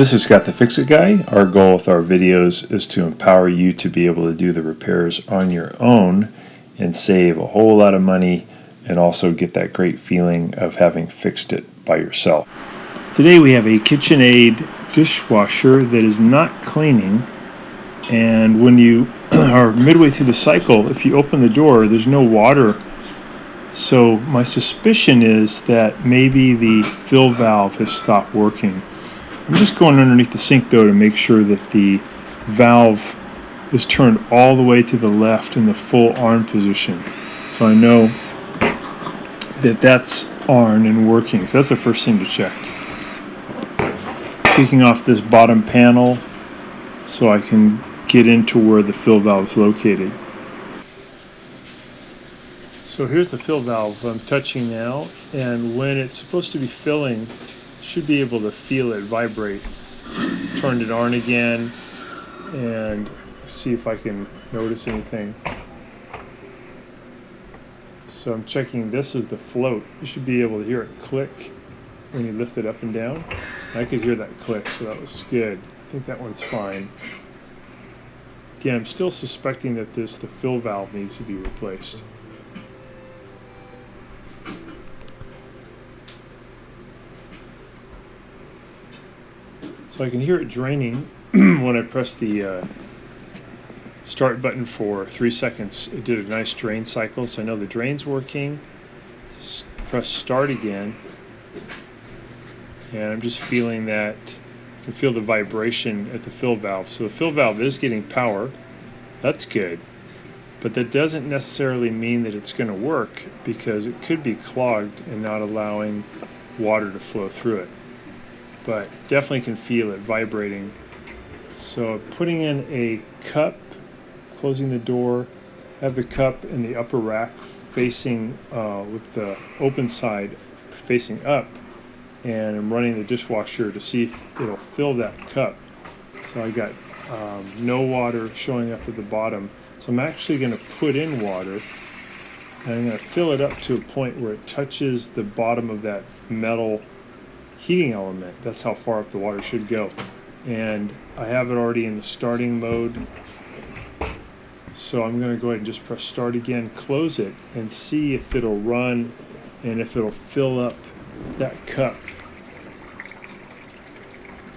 This is Scott the Fix-It Guy. Our goal with our videos is to empower you to be able to do the repairs on your own and save a whole lot of money and also get that great feeling of having fixed it by yourself. Today we have a Kitchenaid dishwasher that is not cleaning, and when you are midway through the cycle, if you open the door, there's no water. So my suspicion is that maybe the fill valve has stopped working. I'm just going underneath the sink though to make sure that the valve is turned all the way to the left in the full on position. So I know that that's on and working. So that's the first thing to check. Taking off this bottom panel so I can get into where the fill valve is located. So here's the fill valve I'm touching now, and when it's supposed to be filling, should be able to feel it vibrate. Turned it on again and see if I can notice anything. So I'm checking this is the float. You should be able to hear it click when you lift it up and down. I could hear that click, so that was good. I think that one's fine. Again, I'm still suspecting that the fill valve needs to be replaced. So I can hear it draining when I press the start button for 3 seconds. It did a nice drain cycle, so I know the drain's working. Press start again, and I'm just feeling that. I can feel the vibration at the fill valve. So the fill valve is getting power. That's good. But that doesn't necessarily mean that it's going to work, because it could be clogged and not allowing water to flow through it. But definitely can feel it vibrating. So putting in a cup, closing the door, have the cup in the upper rack facing with the open side facing up, and I'm running the dishwasher to see if it'll fill that cup. So I got no water showing up at the bottom. So I'm actually going to put in water, and I'm going to fill it up to a point where it touches the bottom of that metal heating element. That's how far up the water should go. And I have it already in the starting mode. So I'm going to go ahead and just press start again, close it, and see if it'll run and if it'll fill up that cup.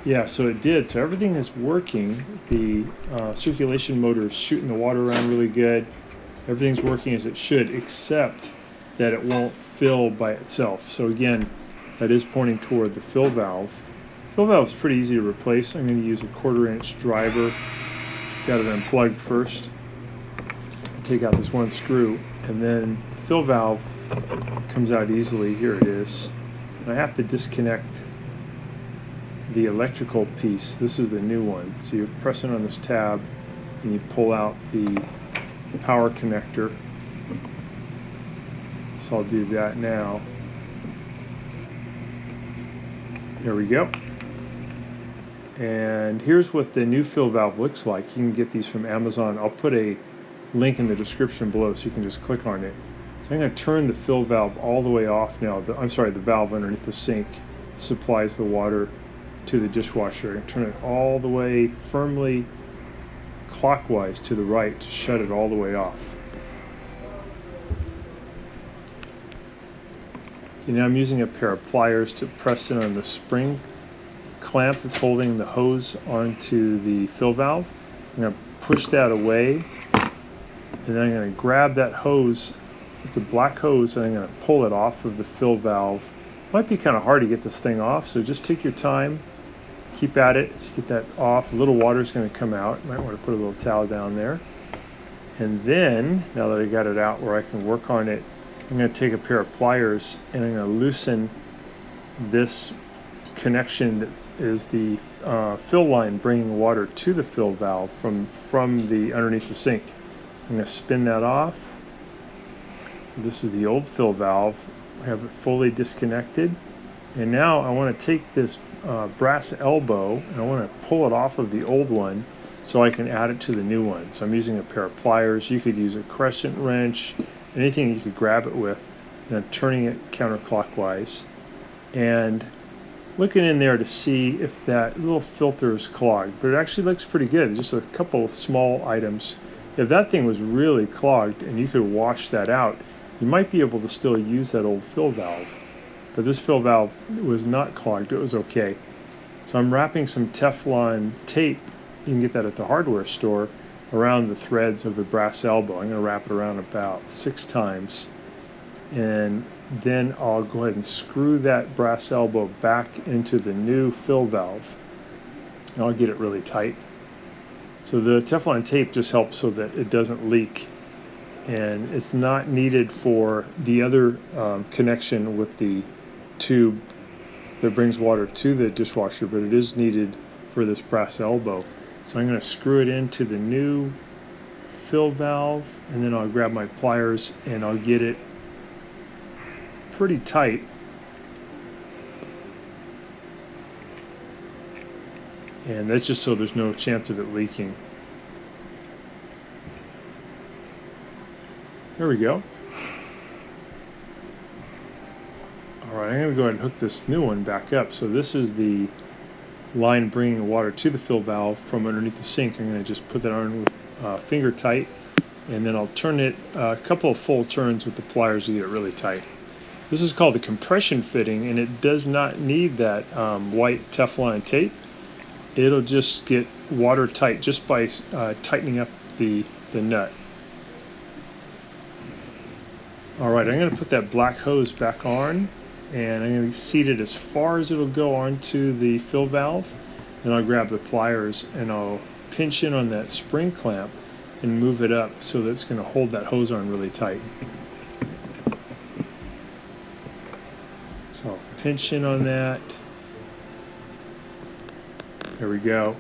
Yeah, so it did. So everything is working. The circulation motor is shooting the water around really good. Everything's working as it should, except that it won't fill by itself. So again, that is pointing toward the fill valve. Fill valve is pretty easy to replace. I'm going to use a 1/4-inch driver. Got it unplugged first. Take out this one screw, and then the fill valve comes out easily. Here it is. And I have to disconnect the electrical piece. This is the new one. So you're pressing on this tab, and you pull out the power connector. So I'll do that now. There we go. And here's what the new fill valve looks like. You can get these from Amazon. I'll put a link in the description below so you can just click on it. So I'm going to turn the fill valve all the way off now. The valve underneath the sink supplies the water to the dishwasher. I'm going to turn it all the way firmly clockwise to the right to shut it all the way off. Okay, now I'm using a pair of pliers to press in on the spring clamp that's holding the hose onto the fill valve. I'm going to push that away, and then I'm going to grab that hose. It's a black hose, and I'm going to pull it off of the fill valve. Might be kind of hard to get this thing off, so just take your time. Keep at it. Let's get that off. A little water is going to come out. You might want to put a little towel down there. And then, now that I got it out where I can work on it, I'm going to take a pair of pliers, and I'm going to loosen this connection that is the fill line bringing water to the fill valve from the underneath the sink. I'm going to spin that off. So this is the old fill valve. I have it fully disconnected. And now I want to take this brass elbow, and I want to pull it off of the old one so I can add it to the new one. So I'm using a pair of pliers. You could use a crescent wrench, anything you could grab it with, and I'm turning it counterclockwise. And looking in there to see if that little filter is clogged, but it actually looks pretty good. Just a couple of small items. If that thing was really clogged and you could wash that out, you might be able to still use that old fill valve. But this fill valve was not clogged, it was okay. So I'm wrapping some Teflon tape, you can get that at the hardware store, around the threads of the brass elbow. I'm going to wrap it around about 6 times. And then I'll go ahead and screw that brass elbow back into the new fill valve. And I'll get it really tight. So the Teflon tape just helps so that it doesn't leak. And it's not needed for the other connection with the tube that brings water to the dishwasher, but it is needed for this brass elbow. So I'm going to screw it into the new fill valve, and then I'll grab my pliers and I'll get it pretty tight. And that's just so there's no chance of it leaking. There we go. Alright, I'm going to go ahead and hook this new one back up. So this is the line bringing water to the fill valve from underneath the sink. I'm going to just put that on with finger tight, and then I'll turn it a couple of full turns with the pliers to get it really tight. This is called the compression fitting, and it does not need that white Teflon tape. It'll just get watertight just by tightening up the nut. Alright, I'm going to put that black hose back on, and I'm going to seat it as far as it'll go onto the fill valve. Then I'll grab the pliers and I'll pinch in on that spring clamp and move it up so that it's going to hold that hose on really tight. So I'll pinch in on that. There we go.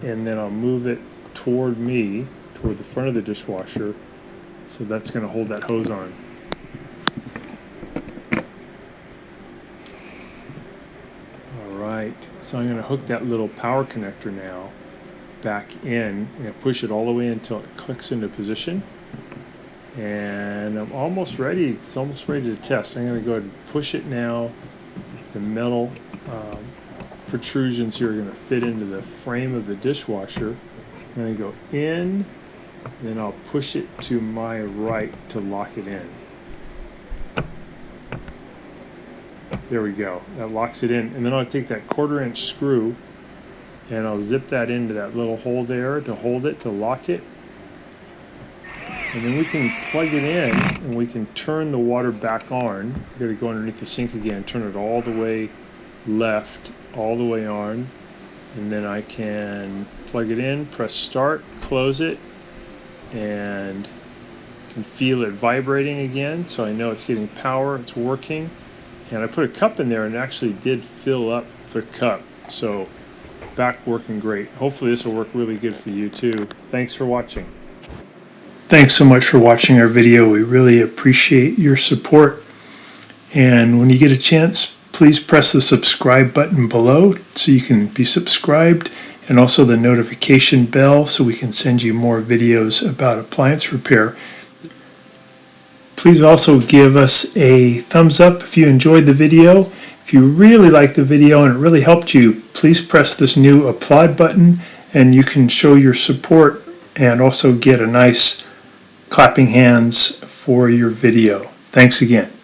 And then I'll move it toward me, toward the front of the dishwasher, so that's going to hold that hose on. Alright, so I'm going to hook that little power connector now back in. I'm going to push it all the way until it clicks into position. And I'm almost ready. It's almost ready to test. I'm going to go ahead and push it now. The metal protrusions here are going to fit into the frame of the dishwasher. I'm going to go in, then I'll push it to my right to lock it in. There we go. That locks it in. And then I'll take that 1/4-inch screw and I'll zip that into that little hole there to hold it, to lock it. And then we can plug it in and we can turn the water back on. We're going to go underneath the sink again, turn it all the way left, all the way on. And then I can plug it in, press start, close it, and can feel it vibrating again. So I know it's getting power, it's working. And I put a cup in there and it actually did fill up the cup. So back working great. Hopefully this will work really good for you too. Thanks for watching. Thanks so much for watching our video. We really appreciate your support. And when you get a chance, please press the subscribe button below so you can be subscribed, and also the notification bell so we can send you more videos about appliance repair. Please also give us a thumbs up if you enjoyed the video. If you really liked the video and it really helped you, please press this new applaud button and you can show your support and also get a nice clapping hands for your video. Thanks again.